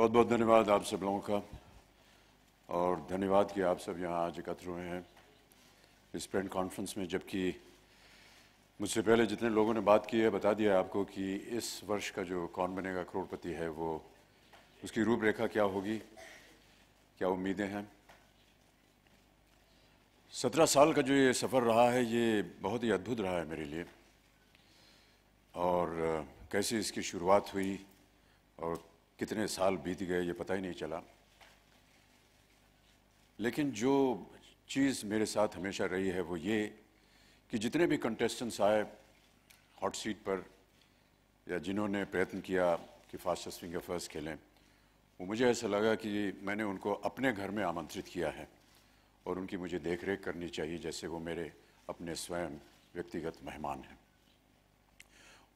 बहुत बहुत धन्यवाद आप सब लोगों का, और धन्यवाद कि आप सब यहाँ आज एकत्र हुए हैं इस प्रेस कॉन्फ्रेंस में। जबकि मुझसे पहले जितने लोगों ने बात की है, बता दिया आपको कि इस वर्ष का जो कौन बनेगा करोड़पति है, वो उसकी रूपरेखा क्या होगी, क्या उम्मीदें हैं। 17 साल का जो ये सफ़र रहा है, ये बहुत ही अद्भुत रहा है मेरे लिए। और कैसे इसकी शुरुआत हुई और कितने साल बीत गए, ये पता ही नहीं चला। लेकिन जो चीज़ मेरे साथ हमेशा रही है वो ये कि जितने भी कंटेस्टेंट्स आए हॉट सीट पर, या जिन्होंने प्रयत्न किया कि फास्टेस्ट फिंगर फर्स्ट खेलें, वो मुझे ऐसा लगा कि मैंने उनको अपने घर में आमंत्रित किया है और उनकी मुझे देख रेख करनी चाहिए जैसे वो मेरे अपने स्वयं व्यक्तिगत मेहमान हैं।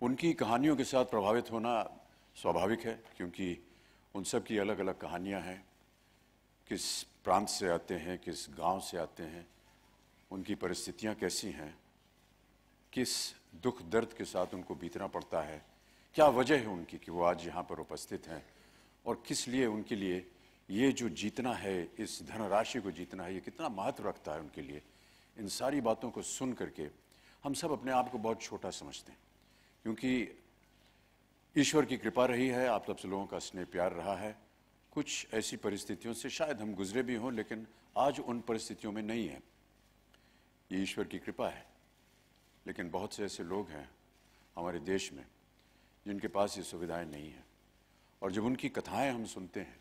उनकी कहानियों के साथ प्रभावित होना स्वाभाविक है, क्योंकि उन सब की अलग अलग कहानियां हैं। किस प्रांत से आते हैं, किस गांव से आते हैं, उनकी परिस्थितियां कैसी हैं, किस दुख दर्द के साथ उनको बीतना पड़ता है, क्या वजह है उनकी कि वो आज यहाँ पर उपस्थित हैं, और किस लिए उनके लिए ये जो जीतना है, इस धनराशि को जीतना है, ये कितना महत्व रखता है उनके लिए। इन सारी बातों को सुन करके हम सब अपने आप को बहुत छोटा समझते हैं, क्योंकि ईश्वर की कृपा रही है, आप सब लोगों का स्नेह प्यार रहा है। कुछ ऐसी परिस्थितियों से शायद हम गुजरे भी हों, लेकिन आज उन परिस्थितियों में नहीं है, ये ईश्वर की कृपा है। लेकिन बहुत से ऐसे लोग हैं हमारे देश में जिनके पास ये सुविधाएं नहीं हैं, और जब उनकी कथाएं हम सुनते हैं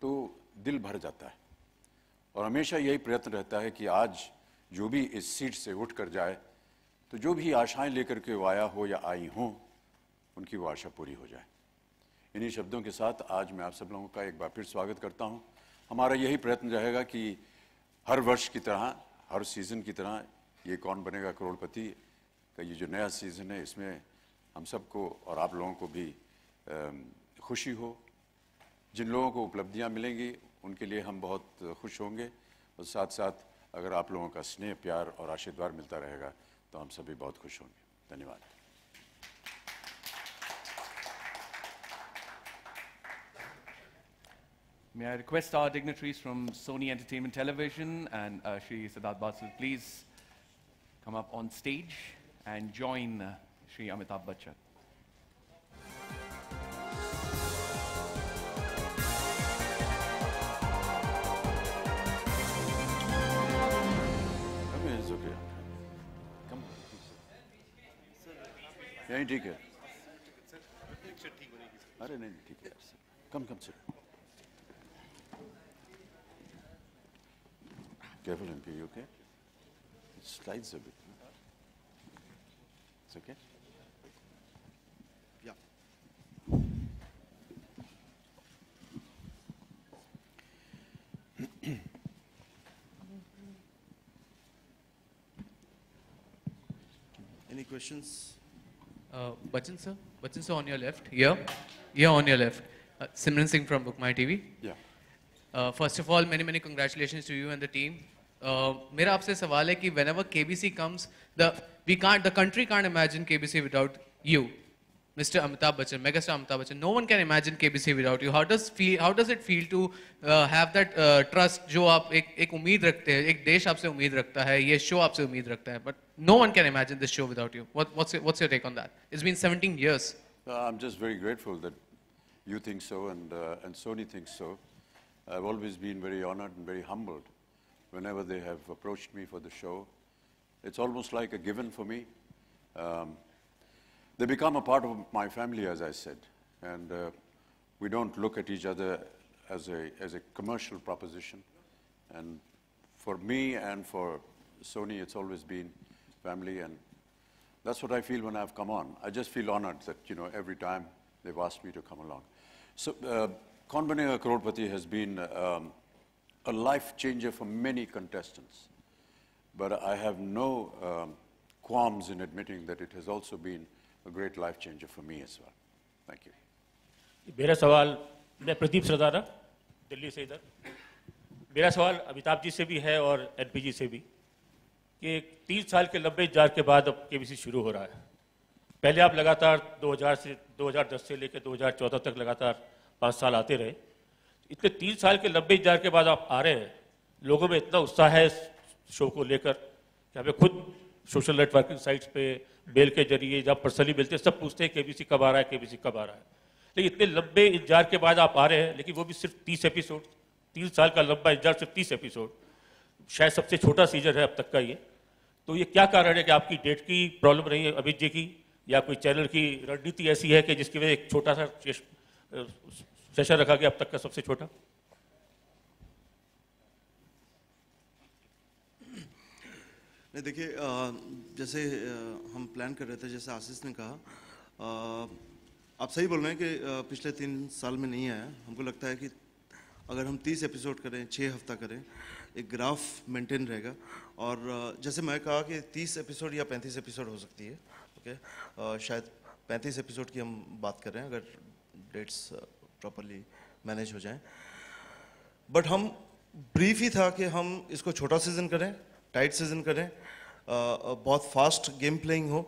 तो दिल भर जाता है। और हमेशा यही प्रयत्न रहता है कि आज जो भी इस सीट से उठ कर जाए, तो जो भी आशाएं लेकर के वो आया हो या आई हों, उनकी वो आशा पूरी हो जाए। इन्हीं शब्दों के साथ आज मैं आप सब लोगों का एक बार फिर स्वागत करता हूं। हमारा यही प्रयत्न रहेगा कि हर वर्ष की तरह, हर सीज़न की तरह, ये कौन बनेगा करोड़पति का ये जो नया सीज़न है, इसमें हम सबको और आप लोगों को भी खुशी हो। जिन लोगों को उपलब्धियां मिलेंगी उनके लिए हम बहुत खुश होंगे, और साथ साथ अगर आप लोगों का स्नेह प्यार और आशीर्वाद मिलता रहेगा तो हम सभी बहुत खुश होंगे। धन्यवाद। May I request our dignitaries from Sony Entertainment Television and Shri Siddharth Basu please come up on stage and join Shri Amitabh Bachchan. It's okay. Come. यहीं ठीक है। अरे नहीं ठीक है यार। Come sir. Careful, MP, you okay? It slides a bit. It's okay? Yeah. Any questions? Bachchan sir, on your left, here on your left. Simran Singh from Book My TV. Yeah. First of all, many congratulations to you and the team. मेरा आपसे सवाल है कि whenever KBC comes, the country can't imagine KBC without you, Mr. Amitabh Bachchan, megastar Amitabh Bachchan. No one can imagine KBC without you. How does it feel to have that trust जो आप एक उम्मीद रखते हैं, एक देश आपसे उम्मीद रखता है, ये show आपसे उम्मीद रखता है, but no one can imagine this show without you. What's your take on that? It's been 17 years. I'm just very grateful that you think so and Sony thinks so. I've always been very honored and very humbled whenever they have approached me for the show. It's almost like a given for me. They become a part of my family, as I said, and we don't look at each other as a commercial proposition. And for me and for Sony, it's always been family, and that's what I feel when I've come on. I just feel honored that, every time they've asked me to come along. So, Kaun Banega Crorepati has been a life changer for many contestants, but I have no qualms in admitting that it has also been a great life changer for me as well. Thank you. मेरा सवाल, मैं प्रदीप सरदारा दिल्ली से इधर, मेरा सवाल अमिताभ जी से भी है और एनपी जी से भी कि 3 साल के लंबे इंतजार के बाद अब केबीसी शुरू हो रहा है। पहले आप लगातार 2010 से लेकर 2014 तक लगातार 5 साल आते रहे, इतने 3 साल के लंबे इंतजार के बाद आप आ रहे हैं, लोगों में इतना उत्साह है इस शो को लेकर कि हमें खुद सोशल नेटवर्किंग साइट्स पे मेल के जरिए जब पर्सनली मिलते हैं सब पूछते हैं केबीसी कब आ रहा है, केबीसी कब आ रहा है। लेकिन इतने लंबे इंतजार के बाद आप आ रहे हैं, लेकिन वो भी सिर्फ 30 एपिसोड, 3 साल का लंबा इंतजार, सिर्फ 30 एपिसोड, शायद सबसे छोटा सीजन है अब तक का ये। तो ये क्या कारण है कि आपकी डेट की प्रॉब्लम रही है अमित जी की, या कोई चैनल की रणनीति ऐसी है कि जिसकी वजह एक छोटा सा सेशन रखा गया अब तक का सबसे छोटा? नहीं देखिए, जैसे हम प्लान कर रहे थे, जैसे आशीष ने कहा, आप सही बोल रहे हैं कि पिछले 3 साल में नहीं आया। हमको लगता है कि अगर हम 30 एपिसोड करें, 6 हफ्ता करें, एक ग्राफ मेंटेन रहेगा। और जैसे मैं कहा कि 30 एपिसोड या 35 एपिसोड हो सकती है, ओके, शायद 35 एपिसोड की हम बात कर रहे हैं अगर डेट्स प्रॉपरली मैनेज हो जाएं। बट हम ब्रीफ ही था कि हम इसको छोटा सीजन करें, टाइट सीजन करें, बहुत फास्ट गेम प्लेइंग हो,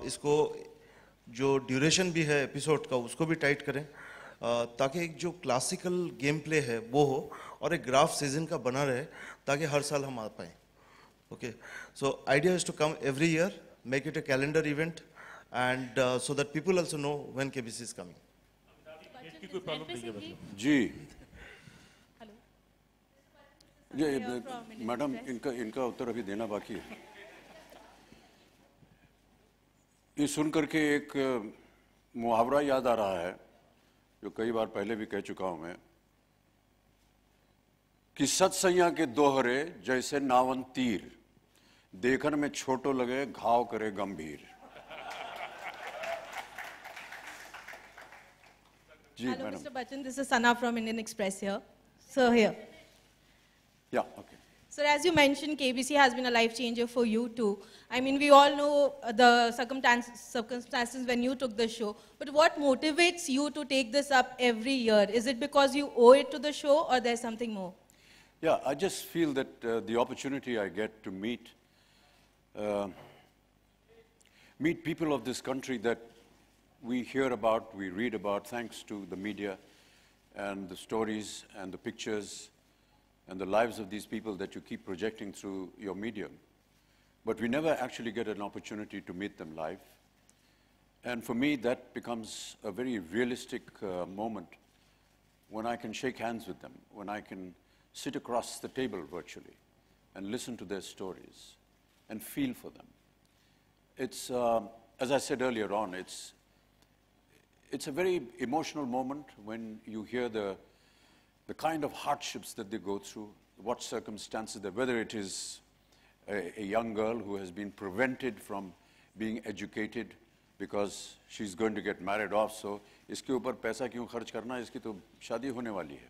इसको जो ड्यूरेशन भी है एपिसोड का उसको भी टाइट करें, ताकि एक जो क्लासिकल गेम प्ले है वो हो और एक ग्राफ सीजन का बना रहे, ताकि हर साल हम आ पाएँ। Okay, so idea is to come every year, make it a calendar event, and so that people also know when KBC is coming. की कोई प्रॉब्लम नहीं है मतलब? जी Hello. ये मैडम, इनका उत्तर अभी देना बाकी है। ये सुन करके एक मुहावरा याद आ रहा है जो कई बार पहले भी कह चुका हूं मैं, कि सत्सैया के दोहरे जैसे नावन तीर, देखन में छोटो लगे घाव करे गंभीर। जी Hello, madam. Mr. Bachchan. This is Sana from Indian Express here. So here. या okay. Sir, as you mentioned, KBC has been a life changer for you too. I mean, we all know the circumstances when you took the show. But what motivates you to take this up every year? Is it because you owe it to the show, or there's something more? Yeah, I just feel that the opportunity I get to meet people of this country that we hear about, we read about, thanks to the media and the stories and the pictures and the lives of these people that you keep projecting through your medium. But we never actually get an opportunity to meet them live. And for me, that becomes a very realistic moment when I can shake hands with them, when I can sit across the table virtually and listen to their stories and feel for them. It's, as I said earlier on, it's a very emotional moment when you hear the kind of hardships that they go through, what circumstances, whether it is a young girl who has been prevented from being educated because she's going to get married off, so इसके ऊपर पैसा क्यों खर्च करना, इसकी तो शादी होने वाली है।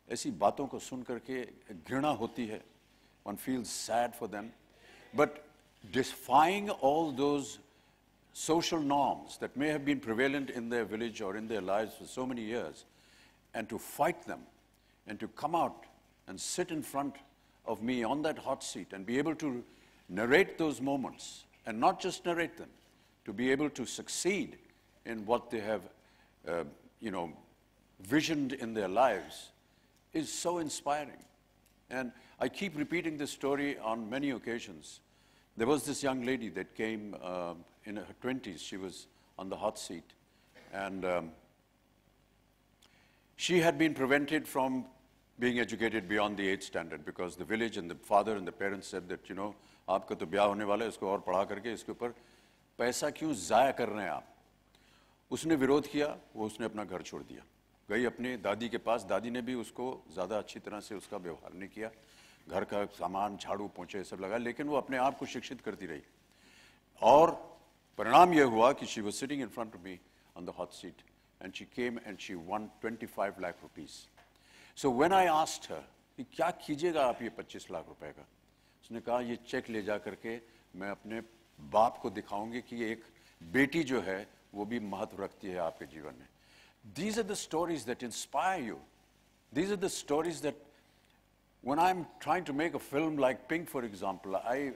ऐसी बातों को सुन करके घृणा होती है, one feels sad for them, but defying all those social norms that may have been prevalent in their village or in their lives for so many years, and to fight them, and to come out and sit in front of me on that hot seat and be able to narrate those moments, and not just narrate them, to be able to succeed in what they have, visioned in their lives, is so inspiring. And I keep repeating this story on many occasions. There was this young lady that came in her 20s. She was on the hot seat, and she had been prevented from being educated beyond the 8th standard because the village and the father and the parents said that, आपका तो ब्याह होने वाला है, इसको और पढ़ा करके इसके ऊपर पैसा क्यों ज़ाया कर रहे हैं आप। उसने विरोध किया, उसने अपना घर छोड़ दिया, गई अपने दादी के पास। दादी ने भी उसको ज़्यादा अच्छी तरह से उसका व्यवहार नहीं किया, घर का सामान, झाड़ू, पोंछे सब लगा, लेकिन वो अपने आप को शिक्षित करती रही। और परिणाम यह हुआ कि she was sitting in front of me on the hot seat, and she came and she won 25 lakh rupees. So when I asked her कि क्या कीजिएगा आप ये 25 लाख रुपए का, उसने कहा ये चेक ले जा करके मैं अपने बाप को दिखाऊंगी कि एक बेटी जो है वो भी महत्व रखती है आपके जीवन में। These are the stories that inspire you. These are the stories that when I'm trying to make a film like Pink, for example, I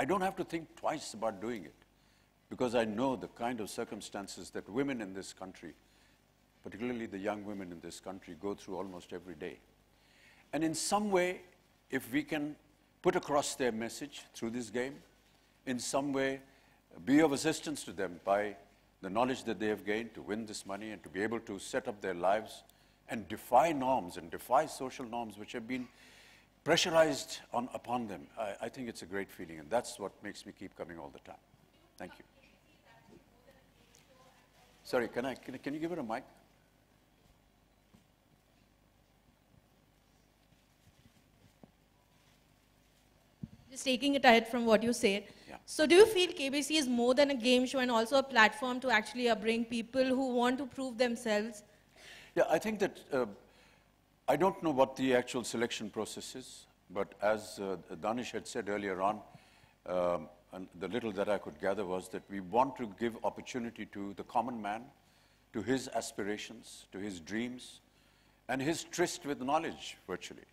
don't have to think twice about doing it, because I know the kind of circumstances that women in this country particularly the young women in this country, go through almost every day. And in some way, if we can put across their message through this game, in some way be of assistance to them by the knowledge that they have gained to win this money and to be able to set up their lives and defy norms and defy social norms which have been pressurized upon them, I think it's a great feeling, and that's what makes me keep coming all the time. Thank you. Sorry, can you give her a mic? Just taking it ahead from what you said. Yeah. So do you feel KBC is more than a game show and also a platform to actually bring people who want to prove themselves? Yeah, I think that, I don't know what the actual selection process is, but as Danish had said earlier on, and the little that I could gather was that we want to give opportunity to the common man, to his aspirations, to his dreams, and his tryst with knowledge, virtually.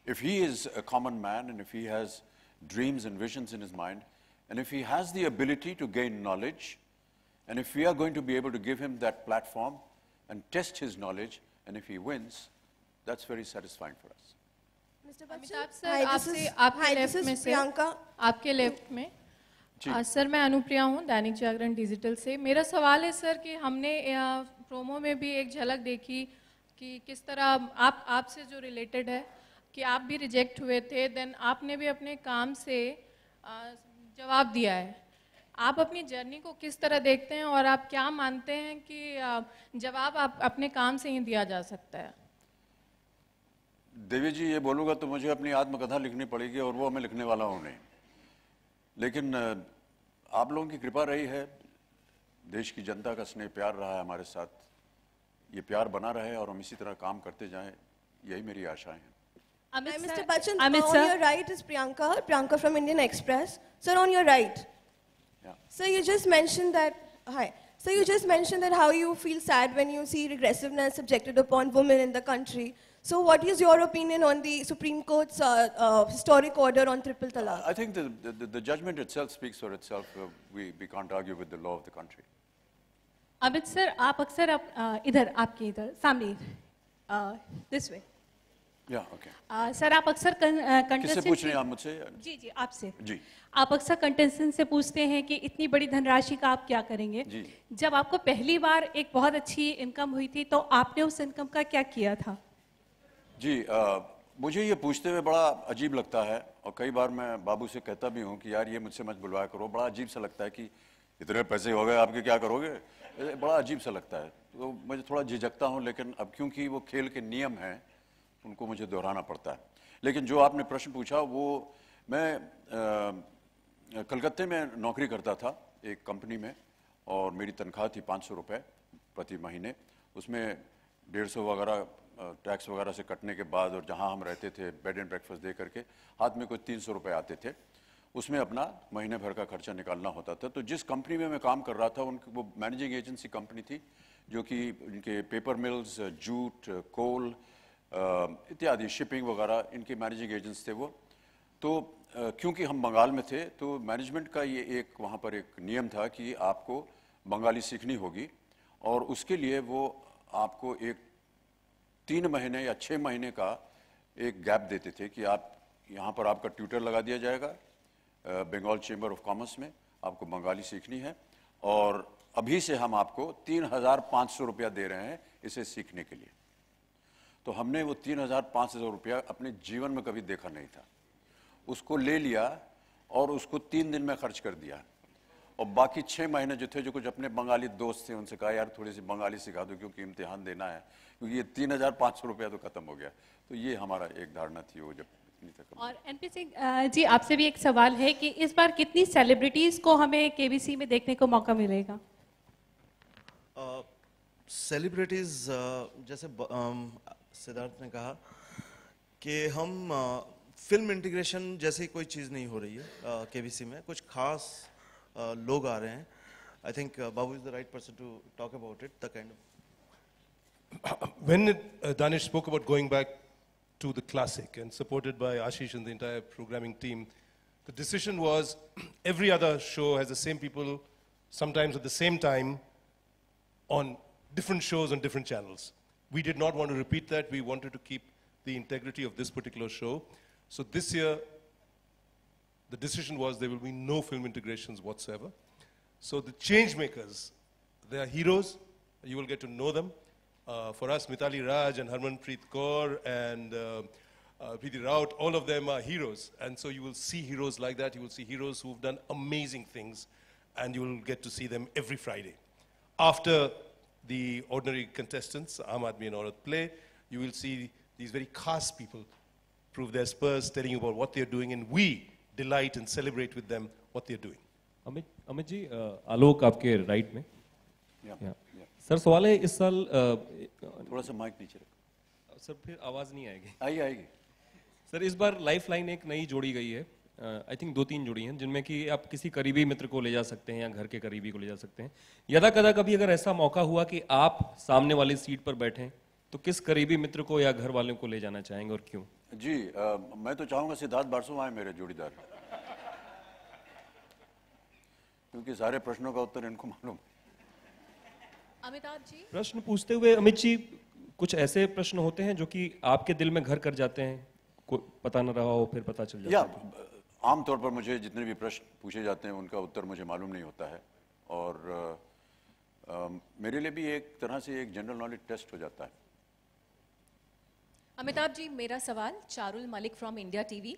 If he is a common man and if he has dreams and visions in his mind, and if he has the ability to gain knowledge, and if we are going to be able to give him that platform and test his knowledge, and if he wins, that's very satisfying for us. Mr. Bachchan, Amitabh sir, आपसे आपके left में से आपके left में sir मैं अनुप्रिया हूँ Dainik Jagran digital से। मेरा सवाल है सर कि हमने प्रोमो में भी एक झलक देखी कि किस तरह आपसे जो रिलेटेड है कि आप भी रिजेक्ट हुए थे, देन आपने भी अपने काम से जवाब दिया है। आप अपनी जर्नी को किस तरह देखते हैं और आप क्या मानते हैं कि जवाब आप अपने काम से ही दिया जा सकता है? देवी जी, ये बोलूँगा तो मुझे अपनी आत्मकथा लिखनी पड़ेगी और वो मैं लिखने वाला हूँ नहीं। लेकिन आप लोगों की कृपा रही है, देश की जनता का स्नेह प्यार रहा है हमारे साथ, ये प्यार बना रहे और हम इसी तरह काम करते जाएं, यही मेरी आशाएं हैं। Mr. Bachchan, on your right is Priyanka from Indian Express. Sir, on your right. Yeah. So you just mentioned that, hi. So you just mentioned that how you feel sad when you see regressiveness subjected upon women in the country. So what is your opinion on the Supreme Court's historic order on triple talaq? I think the judgment itself speaks for itself. We can't argue with the law of the country. Amit sir, आप अक्सर इधर आपके इधर सामने this way. Yeah, okay. Sir आप अक्सर किससे पूछ रहे हैं आप मुझसे? जी जी आपसे। जी। आप अक्सर कंटेस्टेंट से पूछते हैं कि इतनी बड़ी धनराशि का आप क्या करेंगे? जी। जब आपको पहली बार एक बहुत अच्छी इनकम हुई थी तो आपने उस इनकम का क्या किया था? जी, मुझे ये पूछते हुए बड़ा अजीब लगता है और कई बार मैं बाबू से कहता भी हूँ कि यार ये मुझसे मत बुलवाया करो, बड़ा अजीब सा लगता है कि इतने पैसे हो गए आपके क्या करोगे, बड़ा अजीब सा लगता है, तो मुझे थोड़ा झिझकता हूँ, लेकिन अब क्योंकि वो खेल के नियम हैं उनको मुझे दोहराना पड़ता है। लेकिन जो आपने प्रश्न पूछा वो मैं कलकत्ते में नौकरी करता था एक कंपनी में और मेरी तनख्वाह थी 500 रुपये प्रति महीने, उसमें 150 वगैरह टैक्स वगैरह से कटने के बाद और जहाँ हम रहते थे बेड एंड ब्रेकफास्ट दे करके हाथ में कोई 300 रुपये आते थे, उसमें अपना महीने भर का खर्चा निकालना होता था। तो जिस कंपनी में मैं काम कर रहा था उनकी वो मैनेजिंग एजेंसी कंपनी थी जो कि इनके पेपर मिल्स, जूट, कोल इत्यादि शिपिंग वगैरह इनके मैनेजिंग एजेंट्स थे वो। तो क्योंकि हम बंगाल में थे तो मैनेजमेंट का ये एक वहाँ पर एक नियम था कि आपको बंगाली सीखनी होगी और उसके लिए वो आपको एक 3 महीने या 6 महीने का एक गैप देते थे कि आप यहाँ पर आपका ट्यूटर लगा दिया जाएगा बंगाल चेंबर ऑफ कॉमर्स में, आपको बंगाली सीखनी है और अभी से हम आपको 3,500 रुपया दे रहे हैं इसे सीखने के लिए। तो हमने वो 3,500 रुपया अपने जीवन में कभी देखा नहीं था, उसको ले लिया और उसको 3 दिन में खर्च कर दिया और बाकी 6 महीने जो थे, जो कुछ अपने बंगाली दोस्त थे उनसे कहा यार थोड़ी सी बंगाली सिखा दो क्योंकि इम्तिहान देना है, क्योंकि ये 3,500 रुपया तो खत्म हो गया। तो ये हमारा एक धारणा थी वो जब इतनी तक। और एनपी सिंह जी, आपसे भी एक सवाल है कि इस बार कितनी सेलिब्रिटीज को हमें केबीसी में देखने को मौका मिलेगा? सेलिब्रिटीज जैसे सिद्धार्थ ने कहा कि हम फिल्म इंटीग्रेशन जैसी कोई चीज़ नहीं हो रही है केबीसी में, कुछ खास लोग आ रहे हैं। I think Babu is the right person to talk about it, the kind of When Danish spoke about going back to the classic and supported by Ashish and the entire programming team, the decision was every other show has the same people, sometimes at the same time, on different shows on different channels. We did not want to repeat that. We wanted to keep the integrity of this particular show. So this year, the decision was there will be no film integrations whatsoever. So the change makers, they are heroes. You will get to know them. For us, Mithali Raj and Harmanpreet Kaur and Preeti Raut, all of them are heroes. And so you will see heroes like that. You will see heroes who've done amazing things, and you will get to see them every Friday. After the ordinary contestants, Aam Aadmi and Aurat play, you will see these very khas people prove their spurs, telling you about what they're doing, and we delight and celebrate with them what they're doing. Amit ji, Alok आपके right में। Sir सवाल है, इस साल थोड़ा सा mic नीचे रखो। सर फिर आवाज़ नहीं आएगी। आएगी। सर इस बार लाइफ लाइन एक नई जोड़ी गई है, आई थिंक 2-3 जोड़ी हैं, जिनमें कि आप किसी करीबी मित्र को ले जा सकते हैं या घर के करीबी को ले जा सकते हैं। यदा कदा कभी अगर ऐसा मौका हुआ कि आप सामने वाली सीट पर बैठें, तो किस करीबी मित्र को या घर वालों को ले जाना चाहेंगे और क्यों? जी, मैं तो चाहूँगा सिद्धार्थ बासु आए मेरे जोड़ीदार, क्योंकि सारे प्रश्नों का उत्तर इनको मालूम। अमिताभ जी, प्रश्न पूछते हुए अमित जी, कुछ ऐसे प्रश्न होते हैं जो कि आपके दिल में घर कर जाते हैं, पता न रहा हो फिर पता चल जाता है? आमतौर पर मुझे जितने भी प्रश्न पूछे जाते हैं उनका उत्तर मुझे मालूम नहीं होता है, और मेरे लिए भी एक तरह से एक जनरल नॉलेज टेस्ट हो जाता है। अमिताभ जी, मेरा सवाल Charul Malik from India TV.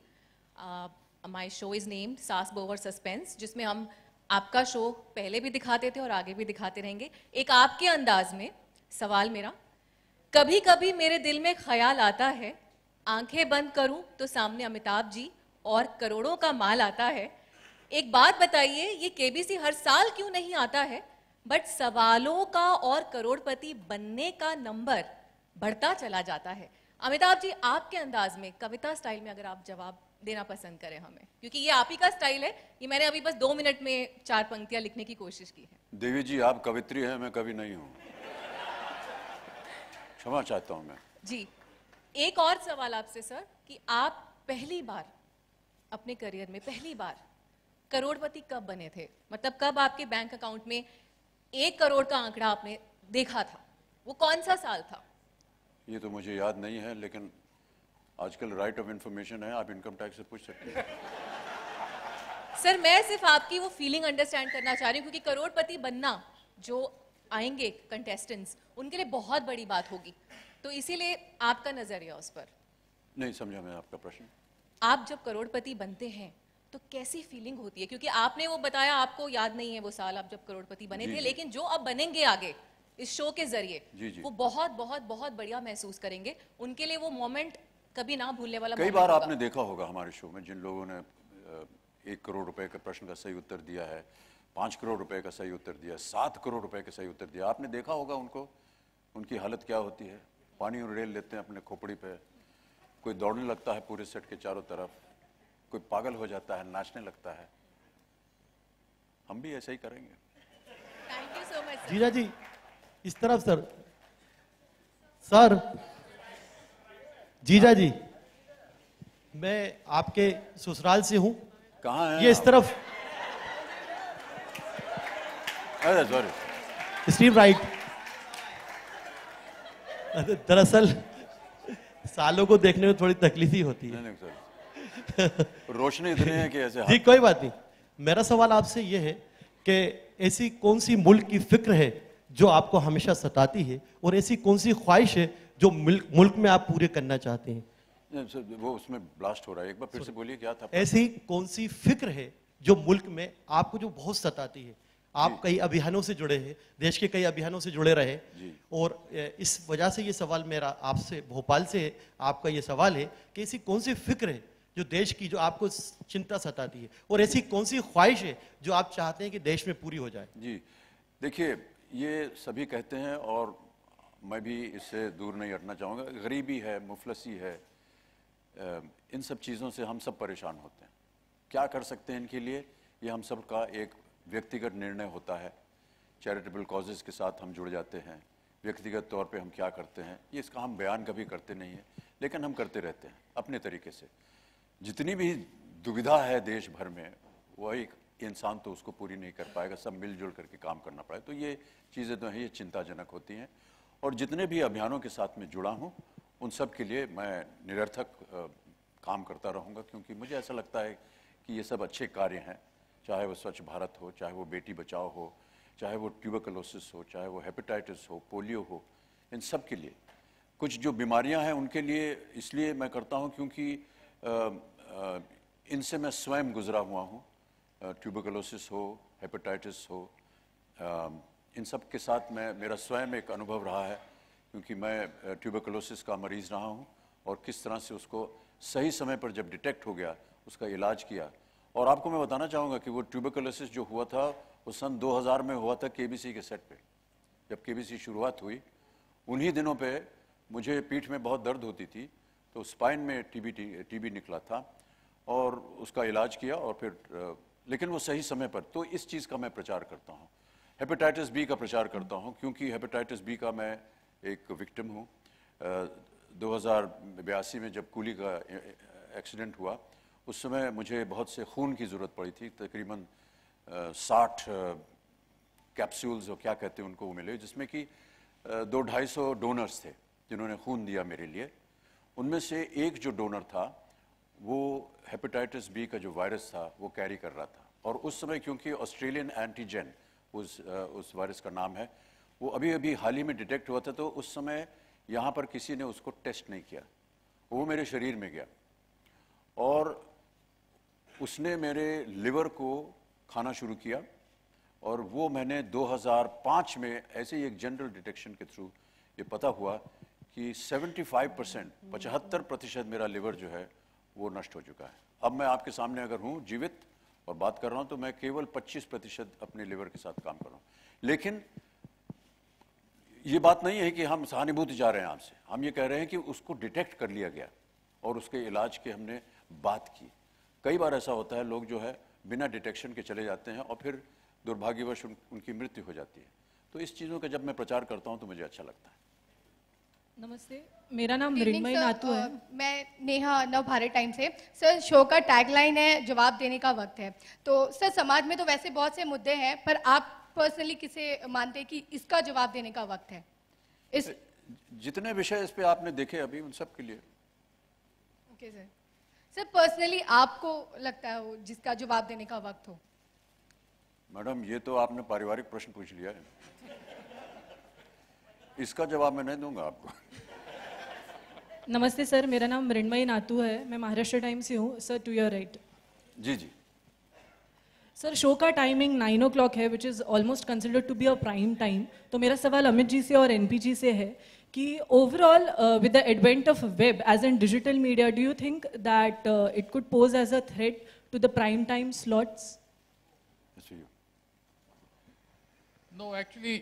My show is named सास बोवर सस्पेंस, जिसमें हम आपका शो पहले भी दिखाते थे और आगे भी दिखाते रहेंगे। एक आपके अंदाज में सवाल मेरा, कभी कभी मेरे दिल में ख्याल आता है, आंखें बंद करूं तो सामने अमिताभ जी और करोड़ों का माल आता है। एक बात बताइए, ये केबीसी हर साल क्यों नहीं आता है, बट सवालों का और करोड़पति बनने का नंबर बढ़ता चला जाता है? अमिताभ जी, आपके अंदाज में कविता स्टाइल में अगर आप जवाब देना पसंद करें हमें, क्योंकि ये आप ही का स्टाइल है। ये मैंने अभी बस 2 मिनट में 4 पंक्तियां लिखने की कोशिश की है। देवी जी, आप कवित्री हैं, मैं कवि नहीं हूं, क्षमा चाहता हूं मैं। जी, एक और सवाल आपसे सर, कि आप पहली बार अपने करियर में पहली बार करोड़पति कब बने थे? मतलब कब आपके बैंक अकाउंट में 1 करोड़ का आंकड़ा आपने देखा था? वो कौन सा साल था? ये तो मुझे याद नहीं है, लेकिन आजकल राइट ऑफ इंफॉर्मेशन है, आप इनकम टैक्स से पूछ सकते हैं। सर, मैं सिर्फ आपकी वो फीलिंग अंडरस्टैंड करना चाह रही हूँ, क्योंकि करोड़पति बनना जो आएंगे कंटेस्टेंट्स, उनके लिए बहुत बड़ी बात होगी, तो इसीलिए आपका नजरिया उस पर। नहीं समझा मैं आपका प्रश्न। आप जब करोड़पति बनते हैं तो कैसी फीलिंग होती है? क्योंकि आपने वो बताया, आपको याद नहीं है वो साल आप जब करोड़पति बने थे, लेकिन जो अब बनेंगे आगे इस शो के जरिए, वो बहुत बहुत बहुत बढ़िया महसूस करेंगे। उनके लिए वो मोमेंट कभी ना भूलने वाला। कई बार आपने देखा होगा हमारे शो में, जिन लोगों ने 1 करोड़ रुपए के प्रश्न का सही उत्तर दिया है, 5 करोड़ रुपए का सही उत्तर दिया, 7 करोड़ रुपए का सही उत्तर दिया, आपने देखा होगा उनको, उनकी हालत क्या होती है। पानी और रेल लेते हैं अपने खोपड़ी पे, कोई दौड़ने लगता है पूरे सेट के चारों तरफ, कोई पागल हो जाता है, नाचने लगता है। हम भी ऐसा ही करेंगे। Thank you so much. जीजा जी, इस तरफ सर। सर, जीजा जी, मैं आपके ससुराल से हूं। कहाँ है? ये इस तरफ। अरे सॉरी, स्टीव राइट। दरअसल सालों को देखने में थोड़ी तकलीफ ही होती है। नहीं, रोशनी इतनी है कि ऐसे। जी, कोई बात नहीं। मेरा सवाल आपसे ये है कि ऐसी कौन सी मुल्क की फिक्र है जो आपको हमेशा सताती है, और ऐसी कौन सी ख्वाहिश है जो मुल्क में आप पूरे करना चाहते हैं? वो उसमें ब्लास्ट हो रहा है, एक बार फिर से बोलिए क्या था? ऐसी कौन सी फिक्र है जो मुल्क में आपको जो बहुत सताती है? आप कई अभियानों से जुड़े हैं, देश के कई अभियानों से जुड़े रहे, और इस वजह से ये सवाल मेरा आपसे, भोपाल से आपका ये सवाल है कि ऐसी कौन सी फिक्र है जो देश की, जो आपको चिंता सताती है, और ऐसी कौन सी ख्वाहिश है जो आप चाहते हैं कि देश में पूरी हो जाए? जी देखिए, ये सभी कहते हैं और मैं भी इससे दूर नहीं हटना चाहूँगा। गरीबी है, मुफलसी है, इन सब चीज़ों से हम सब परेशान होते हैं। क्या कर सकते हैं इनके लिए, ये हम सब का एक व्यक्तिगत निर्णय होता है। चैरिटेबल कॉजेज़ के साथ हम जुड़ जाते हैं, व्यक्तिगत तौर पे हम क्या करते हैं, ये इसका हम बयान कभी करते नहीं हैं, लेकिन हम करते रहते हैं अपने तरीके से। जितनी भी दुविधा है देश भर में, वही इंसान तो उसको पूरी नहीं कर पाएगा, सब मिलजुल करके काम करना पड़ेगा। तो ये चीज़ें तो हैं, ये चिंताजनक होती हैं। और जितने भी अभियानों के साथ में जुड़ा हूँ उन सब के लिए मैं निरर्थक काम करता रहूँगा, क्योंकि मुझे ऐसा लगता है कि ये सब अच्छे कार्य हैं, चाहे वो स्वच्छ भारत हो, चाहे वो बेटी बचाओ हो, चाहे वो ट्यूबरकुलोसिस हो, चाहे वो हेपेटाइटिस हो, पोलियो हो, इन सब के लिए। कुछ जो बीमारियां हैं उनके लिए इसलिए मैं करता हूं क्योंकि इनसे मैं स्वयं गुजरा हुआ हूं। ट्यूबरकुलोसिस हो, हेपेटाइटिस हो, इन सब के साथ मेरा स्वयं एक अनुभव रहा है, क्योंकि मैं ट्यूबरकुलोसिस का मरीज़ रहा हूं और किस तरह से उसको सही समय पर जब डिटेक्ट हो गया उसका इलाज किया। और आपको मैं बताना चाहूँगा कि वो ट्यूबरकुलोसिस जो हुआ था वो सन 2000 में हुआ था केबीसी के सेट पे। जब केबीसी शुरुआत हुई उन्हीं दिनों पे मुझे पीठ में बहुत दर्द होती थी, तो स्पाइन में टीबी निकला था और उसका इलाज किया और फिर लेकिन वो सही समय पर। तो इस चीज़ का मैं प्रचार करता हूँ। हेपेटाइटिस बी का प्रचार करता हूँ क्योंकि हेपेटाइटिस बी का मैं एक विक्टिम हूँ। 2082 में जब कूली का एक्सीडेंट हुआ उस समय मुझे बहुत से खून की ज़रूरत पड़ी थी। तकरीबन 60 कैप्सूल्स और क्या कहते हैं उनको वो मिले, जिसमें कि 200-250 डोनर्स थे जिन्होंने खून दिया मेरे लिए। उनमें से एक जो डोनर था वो हेपेटाइटिस बी का जो वायरस था वो कैरी कर रहा था। और उस समय क्योंकि ऑस्ट्रेलियन एंटीजन उस वायरस का नाम है, वो अभी अभी हाल ही में डिटेक्ट हुआ था, तो उस समय यहाँ पर किसी ने उसको टेस्ट नहीं किया, वो मेरे शरीर में गया और उसने मेरे लिवर को खाना शुरू किया। और वो मैंने 2005 में ऐसे ही एक जनरल डिटेक्शन के थ्रू ये पता हुआ कि 75% मेरा लिवर जो है वो नष्ट हो चुका है। अब मैं आपके सामने अगर हूँ जीवित और बात कर रहा हूँ तो मैं केवल 25% अपने लिवर के साथ काम कर रहा हूँ। लेकिन ये बात नहीं है कि हम सहानुभूति जा रहे हैं आपसे, हम ये कह रहे हैं कि उसको डिटेक्ट कर लिया गया और उसके इलाज के हमने बात की। कई बार ऐसा होता है लोग जो है बिना डिटेक्शन के चले जाते हैं और फिर दुर्भाग्यवश उनकी मृत्यु हो जाती है। तो इस चीज़ों का जब मैं प्रचार करता हूं तो मुझे अच्छा लगता है। नमस्ते, मेरा नाम मृण्मयी नातू है। मैं नेहा नव भारत टाइम से। सर, शो का टैगलाइन है जवाब देने का वक्त है। तो सर, समाज में तो वैसे बहुत से मुद्दे हैं, पर आप पर्सनली किसे मानते हैं कि इसका जवाब देने का वक्त है? इस जितने विषय इस पे आपने देखे अभी उन सब के लिए। Okay sir. सर, पर्सनली आपको लगता है वो जिसका जवाब देने का वक्त हो? मैडम, ये तो आपने पारिवारिक प्रश्न पूछ लिया है, इसका जवाब मैं नहीं दूंगा आपको। नमस्ते सर, मेरा नाम मृण्मयी नातू है, मैं महाराष्ट्र टाइम से हूँ। Sir, to your right. जी जी सर, शो का टाइमिंग 9 o'clock है, which is almost considered to be a prime time. तो मेरा सवाल अमित जी से और एनपी जी से है कि overall with the advent of web as an digital media, do you think that it could pose as a threat to the prime time slots? No, actually,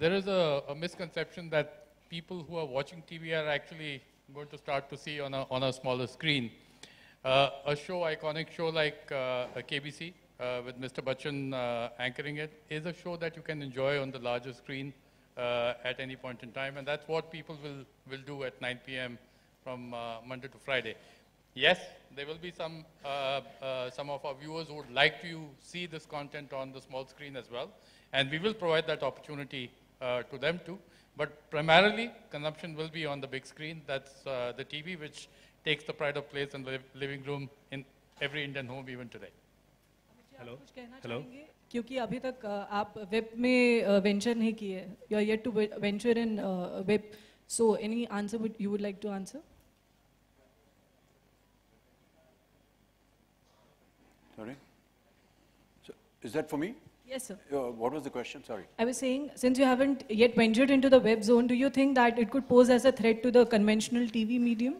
there is a misconception that people who are watching TV are actually going to start to see on a smaller screen. A iconic show like KBC with Mr. Bachchan anchoring it is a show that you can enjoy on the larger screen at any point in time, and that's what people will do at 9 p.m. from Monday to Friday. Yes, there will be some of our viewers who would like to see this content on the small screen as well, and we will provide that opportunity to them too. But primarily, consumption will be on the big screen. That's the TV, which takes the pride of place in the living room in every Indian home even today. Hello. Hello. क्योंकि अभी तक आप web में venture नहीं किए, you are yet to venture in web. So, any answer you would like to answer? Sorry? So, is that for me? Yes, sir. What was the question? Sorry. I was saying, since you haven't yet ventured into the web zone, do you think that it could pose as a threat to the conventional TV medium?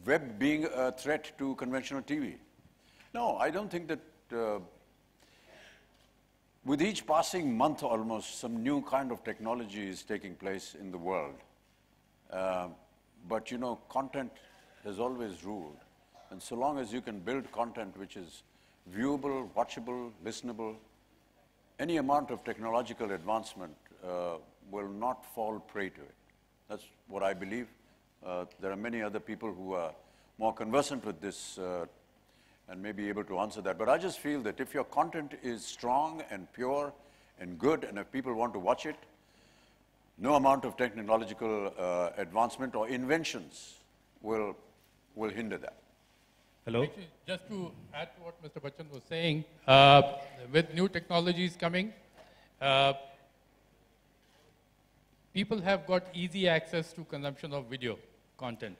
Web being a threat to conventional TV? No, I don't think that with each passing month almost, some new kind of technology is taking place in the world. But content has always ruled. And so long as you can build content which is viewable, watchable, listenable, any amount of technological advancement will not fall prey to it. That's what I believe. There are many other people who are more conversant with this and may be able to answer that. But I just feel that if your content is strong and pure and good, and if people want to watch it, no amount of technological advancement or inventions will hinder that. Hello? Actually, just to add to what Mr. Bachchan was saying, with new technologies coming, people have got easy access to consumption of video content.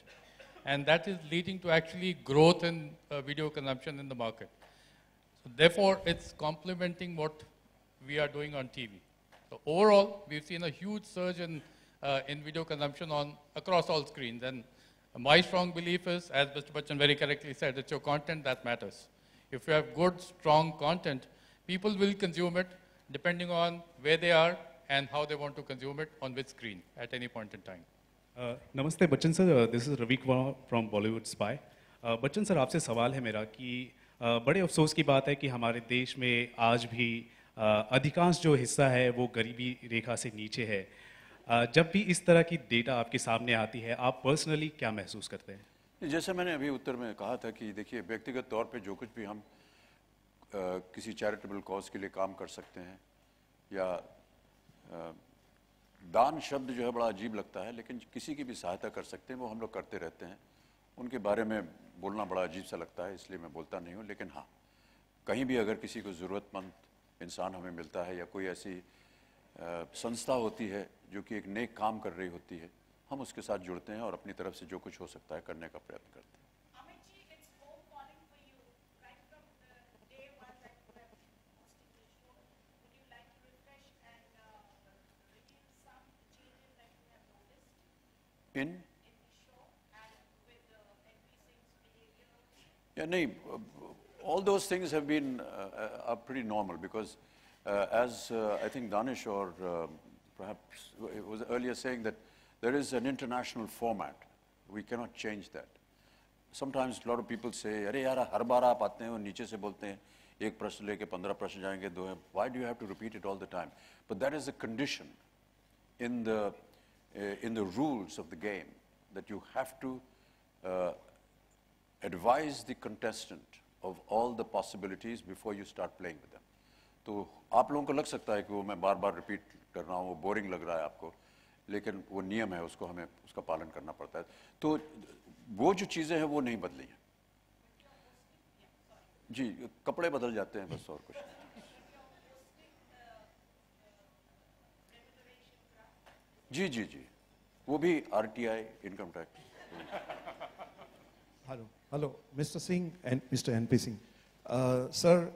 And that is leading to actually growth in video consumption in the market. So therefore, it's complementing what we are doing on TV. So overall, we've seen a huge surge in video consumption across all screens. And my strong belief is, as Mr. Bachchan very correctly said, it's your content that matters. If you have good, strong content, people will consume it depending on where they are and how they want to consume it on which screen at any point in time. नमस्ते Bachchan sir, this is Ravi Kumar from Bollywood spy. Bachchan sir, आपसे सवाल है मेरा कि बड़े अफसोस की बात है कि हमारे देश में आज भी अधिकांश जो हिस्सा है वो गरीबी रेखा से नीचे है। जब भी इस तरह की डेटा आपके सामने आती है, आप पर्सनली क्या महसूस करते हैं? जैसे मैंने अभी उत्तर में कहा था कि देखिए, व्यक्तिगत तौर पे जो कुछ भी हम किसी चैरिटेबल कॉज के लिए काम कर सकते हैं, या दान शब्द जो है बड़ा अजीब लगता है, लेकिन किसी की भी सहायता कर सकते हैं वो हम लोग करते रहते हैं। उनके बारे में बोलना बड़ा अजीब सा लगता है, इसलिए मैं बोलता नहीं हूँ। लेकिन हाँ, कहीं भी अगर किसी को ज़रूरतमंद इंसान हमें मिलता है या कोई ऐसी संस्था होती है जो कि एक नेक काम कर रही होती है, हम उसके साथ जुड़ते हैं और अपनी तरफ से जो कुछ हो सकता है करने का प्रयत्न करते हैं। All those things have been are pretty normal because as I think Danish or perhaps it was earlier saying that there is an international format. We cannot change that. Sometimes a lot of people say, "अरे यार, हर बार आप आते हैं और नीचे से बोलते हैं, एक प्रश्न लेके 15 प्रश्न जाएंगे, दो हैं. Why do you have to repeat it all the time?" But that is a condition in the rules of the game, that you have to advise the contestant of all the possibilities before you start playing with them. तो आप लोगों को लग सकता है कि वो मैं बार बार रिपीट कर रहा हूँ, वो बोरिंग लग रहा है आपको, लेकिन वो नियम है, उसको हमें उसका पालन करना पड़ता है। तो वो जो चीज़ें हैं वो नहीं बदली हैं। जी, कपड़े बदल जाते हैं बस, और कुछ नहीं। जी जी जी, वो भी RTI, income tax. Hello, Mr. Singh and Mr. NP Singh. Sir,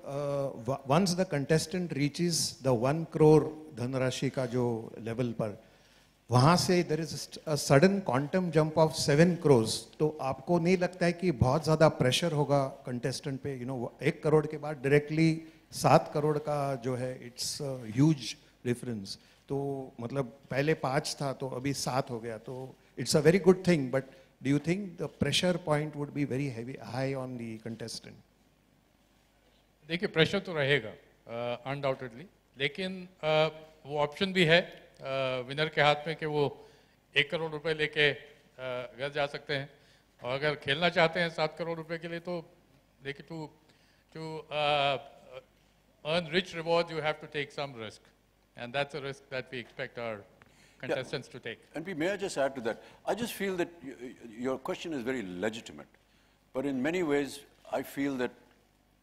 once the contestant reaches the 1 crore धनराशि का जो level पर, वहाँ से there is a sudden quantum jump of 7 crores. तो आपको नहीं लगता है कि बहुत ज़्यादा pressure होगा contestant पे? 1 करोड़ के बाद directly 7 करोड़ का जो है, it's a huge difference. तो मतलब पहले 5 था तो अभी 7 हो गया, तो it's a very good thing, but do you think the pressure point would be very high on the contestant? देखिए, प्रेशर तो रहेगा अनडाउटेडली, लेकिन वो ऑप्शन भी है विनर के हाथ में कि वो 1 करोड़ रुपए लेके घर जा सकते हैं, और अगर खेलना चाहते हैं 7 करोड़ रुपए के लिए, तो देखिए, to earn rich rewards you have to take some risk, and that's a risk that we expect our contestants to take. And may I just add to that? I just feel that your question is very legitimate, but in many ways I feel that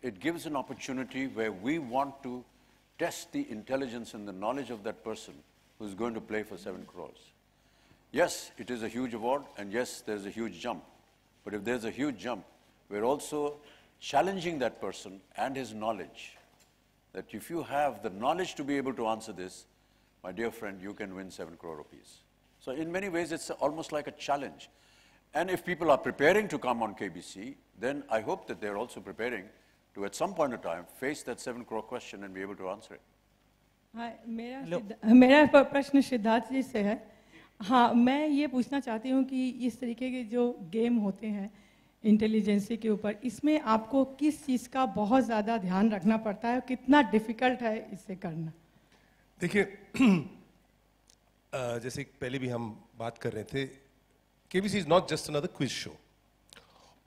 it gives an opportunity where we want to test the intelligence and the knowledge of that person who's going to play for 7 crores. Yes, it is a huge award, and yes, there's a huge jump. But if there's a huge jump, we're also challenging that person and his knowledge, that if you have the knowledge to be able to answer this, my dear friend, you can win 7 crore rupees. So in many ways, it's almost like a challenge. And if people are preparing to come on KBC, then I hope that they're also preparing to, at some point in time, face that 7 crore question and be able to answer it. मेरा प्रश्न सिद्धार्थ जी से है। हाँ, मैं ये पूछना चाहती हूँ कि इस तरीके के जो गेम होते हैं इंटेलिजेंसी के ऊपर, इसमें आपको किस चीज़ का बहुत ज़्यादा ध्यान रखना पड़ता है, कितना डिफिकल्ट है इसे करना? देखिए, जैसे पहले भी हम बात कर रहे थे, KBC is not just another quiz show.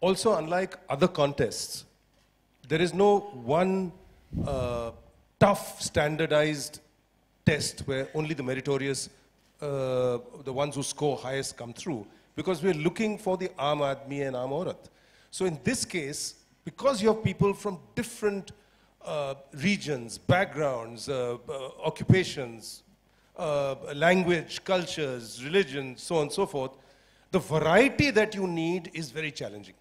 Also, unlike other contests, there is no one tough standardized test where only the meritorious, the ones who score highest come through, because we're looking for the aam aadmi and aam aurat. So in this case, because you have people from different regions, backgrounds, occupations, language, cultures, religions, so on and so forth, the variety that you need is very challenging.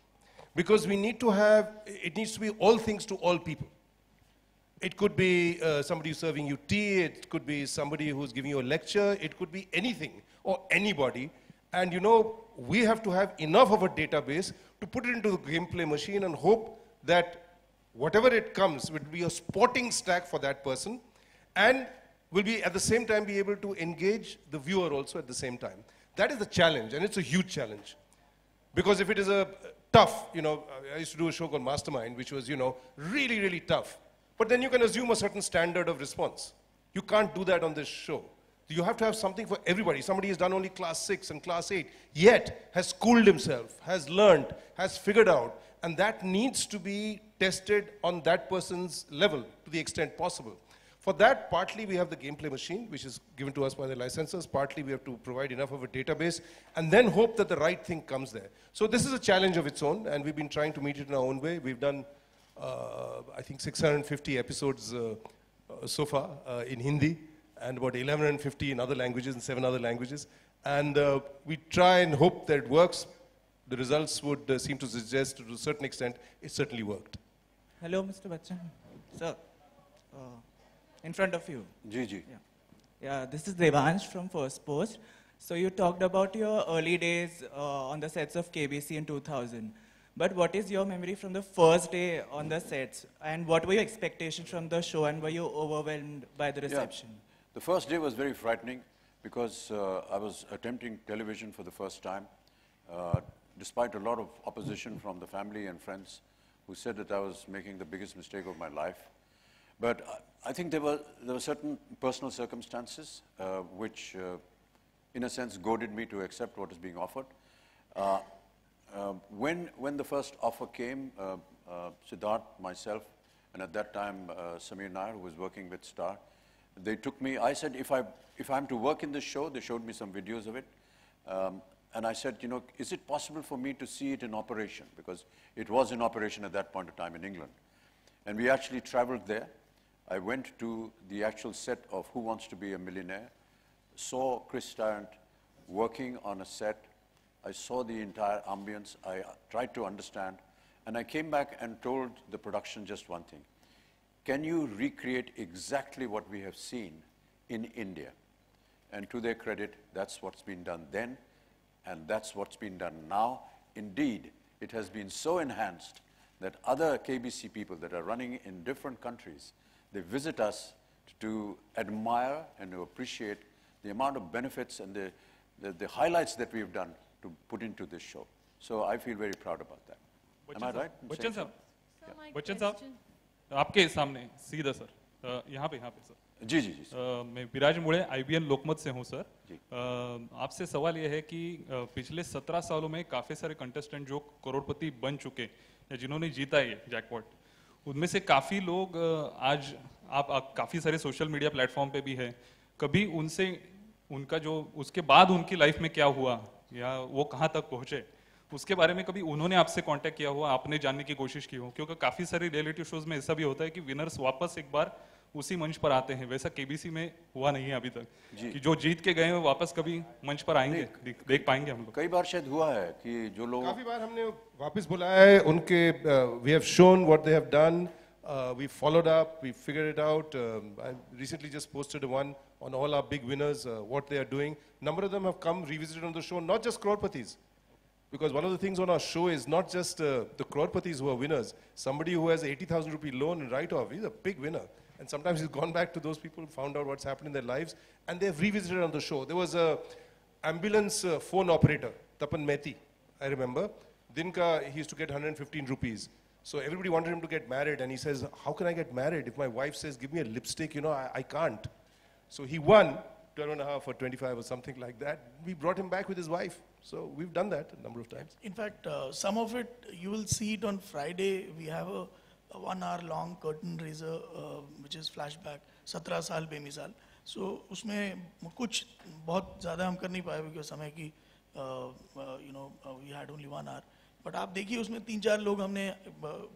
Because we need to have, it needs to be all things to all people. It could be somebody who's serving you tea, it could be somebody who's giving you a lecture, it could be anything or anybody. And you know, we have to have enough of a database to put it into the gameplay machine and hope that whatever it comes will be a sporting stack for that person, and will be at the same time be able to engage the viewer also at the same time. That is the challenge, and it's a huge challenge. Because if it is a tough, you know, I used to do a show called Mastermind, which was, you know, really, really tough. But then you can assume a certain standard of response. You can't do that on this show. You have to have something for everybody. Somebody has done only class 6 and class 8, yet has schooled himself, has learned, has figured out, and that needs to be tested on that person's level to the extent possible. For that, partly we have the gameplay machine, which is given to us by the licensors. Partly we have to provide enough of a database, and then hope that the right thing comes there. So this is a challenge of its own, and we've been trying to meet it in our own way. We've done, I think, 650 episodes so far in Hindi, and about 1150 in other languages, in 7 other languages. And we try and hope that it works. The results would seem to suggest, to a certain extent, it certainly worked. Hello, Mr. Bachchan. Sir, in front of you. Ji. Yeah, this is Devansh from First Post. So you talked about your early days on the sets of KBC in 2000. But what is your memory from the first day on the sets? And what were your expectations from the show, and were you overwhelmed by the reception? Yeah. The first day was very frightening because I was attempting television for the first time, despite a lot of opposition from the family and friends who said that I was making the biggest mistake of my life. But I think there were certain personal circumstances which, in a sense, goaded me to accept what is being offered. When the first offer came, Siddharth, myself, and at that time Samir Nair, who was working with Star, they took me. I said, if I'm to work in this show, they showed me some videos of it, and I said, you know, is it possible for me to see it in operation? Because it was in operation at that point of time in England. And we actually traveled there. I went to the actual set of Who Wants to Be a Millionaire, saw Chris Tarrant working on a set. I saw the entire ambience. I tried to understand. And I came back and told the production just one thing. Can you recreate exactly what we have seen in India? And to their credit, that's what's been done then, and that's what's been done now. Indeed, it has been so enhanced that other KBC people that are running in different countries, they visit us to admire and to appreciate the amount of benefits and the highlights that we've done to put into this show. So I feel very proud about that. Am I right? Bachchan sir, Bachchan sir, आपके सामने सीधा sir, यहाँ पे sir. जी. मैं विराज मुड़े IBN लोकमत से हूँ sir. आपसे सवाल ये है कि पिछले 17 सालों में काफ़ी सारे कंटेस्टेंट जो करोड़पति बन चुके या जिन्होंने जीता है जैकपॉट, उनमें से काफ़ी लोग आज आप काफ़ी सारे सोशल मीडिया प्लेटफॉर्म पे भी है. कभी उनसे उनका जो उसके बाद उनकी लाइफ में क्या हुआ या वो कहाँ तक पहुँचे, उसके बारे में कभी उन्होंने आपसे कांटेक्ट किया हुआ, आपने जानने की कोशिश की हो? क्योंकि काफ़ी सारे रियलिटी शोज में ऐसा भी होता है कि विनर्स वापस एक बार उसी मंच पर आते हैं. वैसा केबीसी में हुआ नहीं है अभी तक कि जो जीत के गए हैं वापस कभी मंच पर आएंगे, देख पाएंगे हम लोग? कई बार शायद हुआ है कि जो लोग काफी बार हमने वापस बुलाया है उनके. we have shown what they have done, we followed up, we figured it out. I recently just posted one on all our big winners, what they are doing. Number of them have come revisited on the show, not just crorpatis. Because one of the things on our show is not just the crorpatis who are winners. Somebody who has 80,000 rupee loan and write-off, he's a big winner. And sometimes he's gone back to those people, found out what's happened in their lives, and they've revisited on the show. There was a ambulance phone operator, Tapan Mehti, I remember. Dinka, he used to get 115 rupees. So everybody wanted him to get married, and he says, how can I get married? If my wife says, give me a lipstick, you know, I can't. So he won 12.5 or 25 or something like that. We brought him back with his wife. So we've done that a number of times. In fact, some of it, you will see it on Friday. We have a 1 hour long curtain raiser which is flashback 17 साल बेमिसाल. So उसमें कुछ बहुत ज़्यादा हम कर नहीं पाए क्योंकि समय की we had only 1 hour. But आप देखिए उसमें 3-4 लोग हमने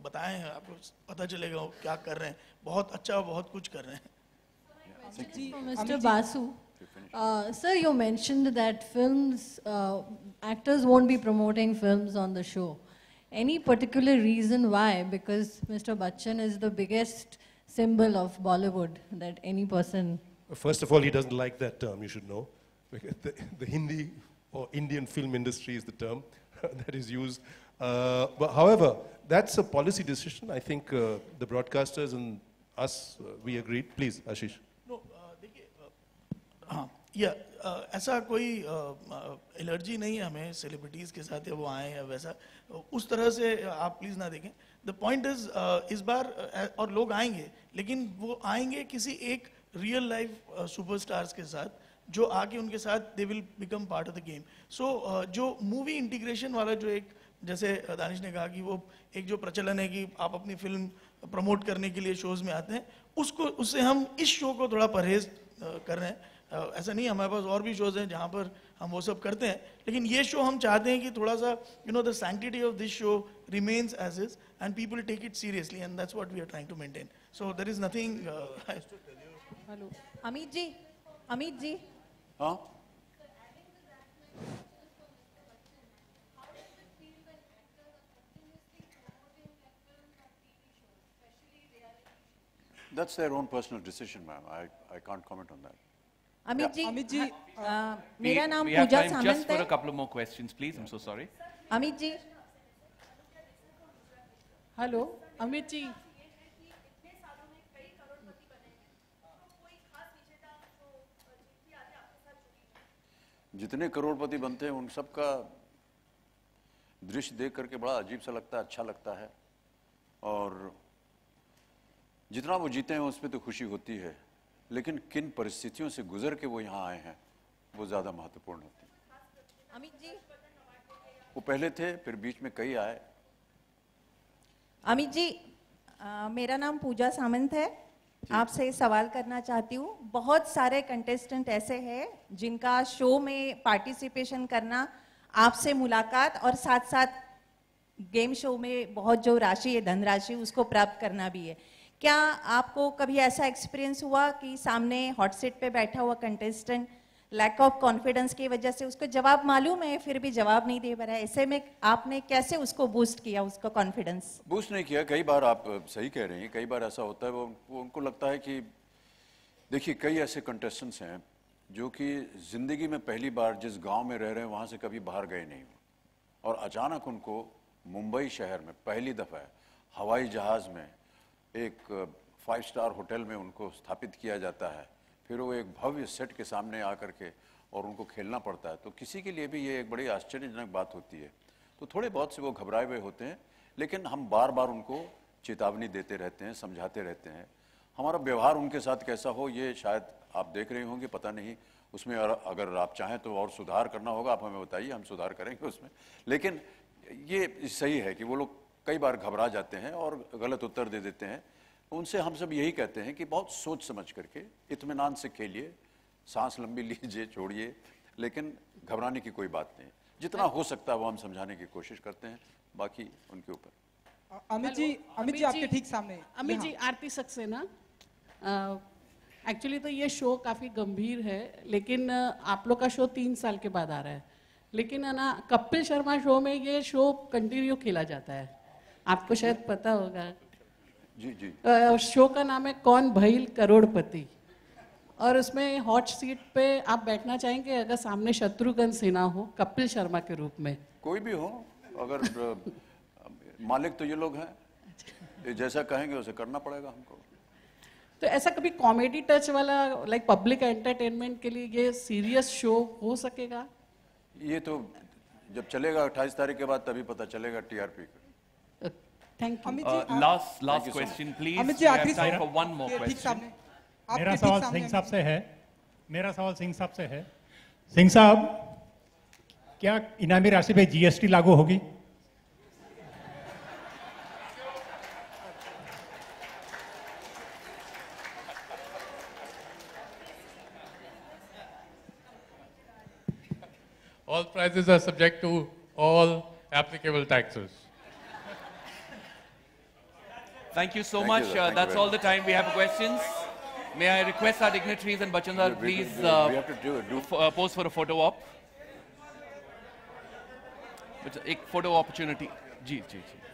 बताए हैं, आपको पता चलेगा वो क्या कर रहे हैं. बहुत अच्छा बहुत कुछ कर रहे हैं. Mr. Basu, sir, you mentioned that actors won't be promoting films on the show. Any particular reason why? Because Mr. Bachchan is the biggest symbol of Bollywood that any person... First of all, he doesn't like that term, you should know. The Hindi or Indian film industry is the term that is used. But however, that's a policy decision. I think the broadcasters and us, we agreed. Please, Ashish. No, देखिए, हाँ, या ऐसा कोई allergy नहीं है हमें celebrities के साथ या वो आए या वैसा उस तरह से आप प्लीज ना देखें. द पॉइंट इज इस बार और लोग आएंगे लेकिन वो आएंगे किसी एक रियल लाइफ सुपरस्टार्स के साथ जो आके उनके साथ they will become part of the game. So जो मूवी इंटीग्रेशन वाला जो एक जैसे दानिश ने कहा कि वो एक जो प्रचलन है कि आप अपनी फिल्म प्रमोट करने के लिए शोज में आते हैं उससे हम इस शो को थोड़ा परहेज कर रहे हैं. ऐसा नहीं, हमारे पास और भी शोज हैं जहाँ पर हम वो सब करते हैं लेकिन ये शो हम चाहते हैं कि थोड़ा सा the sanctity of this show remains as is and people take it seriously and that's what we are trying to maintain. So there is nothing. Hello Amit ji हाँ That's their own personal decision, ma'am. I can't comment on that. Amit ji, मेरा नाम we have Pooja time Samant just for है. a couple of more questions, please. I'm so sorry. Amit ji, hello Amit ji, जितने करोड़पति बनते हैं उन सबका दृश्य देख करके बड़ा अजीब सा लगता है, अच्छा लगता है. और जितना वो जीते हैं उसमें तो खुशी होती है लेकिन किन परिस्थितियों से गुजर के वो यहाँ आए हैं वो ज़्यादा महत्वपूर्ण होती है. अमित जी, वो पहले थे फिर बीच में कई आए. अमित जी, मेरा नाम पूजा सामंत है. आपसे सवाल करना चाहती हूँ. बहुत सारे कंटेस्टेंट ऐसे हैं जिनका शो में पार्टिसिपेशन करना, आपसे मुलाकात और साथ साथ गेम शो में बहुत जो राशि है, धनराशि, उसको प्राप्त करना भी है. क्या आपको कभी ऐसा एक्सपीरियंस हुआ कि सामने हॉट सीट पे बैठा हुआ कंटेस्टेंट लैक ऑफ कॉन्फिडेंस की वजह से उसको जवाब मालूम है फिर भी जवाब नहीं दे पा रहा है, ऐसे में आपने कैसे उसको बूस्ट किया, उसको कॉन्फिडेंस? बूस्ट नहीं किया. कई बार आप सही कह रही हैं, कई बार ऐसा होता है वो उनको लगता है कि देखिए कई ऐसे कंटेस्टेंट्स हैं जो कि ज़िंदगी में पहली बार जिस गांव में रह रहे हैं वहाँ से कभी बाहर गए नहीं और अचानक उनको मुंबई शहर में पहली दफ़ा हवाई जहाज़ में एक 5 स्टार होटल में उनको स्थापित किया जाता है. फिर वो एक भव्य सेट के सामने आकर के और उनको खेलना पड़ता है. तो किसी के लिए भी ये एक बड़ी आश्चर्यजनक बात होती है. तो थोड़े बहुत से वो घबराए हुए होते हैं लेकिन हम बार बार उनको चेतावनी देते रहते हैं, समझाते रहते हैं. हमारा व्यवहार उनके साथ कैसा हो ये शायद आप देख रहे होंगे, पता नहीं. उसमें अगर आप चाहें तो और सुधार करना होगा, आप हमें बताइए, हम सुधार करेंगे उसमें. लेकिन ये सही है कि वो लोग कई बार घबरा जाते हैं और गलत उत्तर दे देते हैं. उनसे हम सब यही कहते हैं कि बहुत सोच समझ करके इत्मीनान से खेलिए, सांस लंबी लीजिए, छोड़िए, लेकिन घबराने की कोई बात नहीं. जितना हो सकता है वो हम समझाने की कोशिश करते हैं, बाकी उनके ऊपर. अमित जी आपके ठीक सामने. अमित जी, आरती सक्सेना. एक्चुअली तो ये शो काफ़ी गंभीर है लेकिन आप लोग का शो 3 साल के बाद आ रहा है. लेकिन है ना, कपिल शर्मा शो में ये शो कंटिन्यू खेला जाता है, आपको शायद पता होगा. जी. शो का नाम है कौन भइल करोड़पति और उसमें हॉट सीट पे आप बैठना चाहेंगे अगर सामने शत्रुघ्न सिन्हा हो कपिल शर्मा के रूप में? कोई भी हो, अगर मालिक तो ये लोग हैं, ये जैसा कहेंगे उसे करना पड़ेगा हमको. तो ऐसा कभी कॉमेडी टच वाला लाइक पब्लिक एंटरटेनमेंट के लिए ये सीरियस शो हो सकेगा? ये तो जब चलेगा 28 तारीख के बाद तभी पता चलेगा टीआरपी का. Thank you. Last question, please. Amit ji, We have time for one more question. मेरा सवाल सिंह साहब से है. सिंह साहब, क्या इनामी राशि पे जीएसटी लागू होगी? All prizes are subject to all applicable taxes. Thank you so Thank much. you, sir. Thank you That's very all much. the time we have for questions. May I request our dignitaries and Bachchan sir, please we have to pose for a photo op. एक photo opportunity. जी जी जी.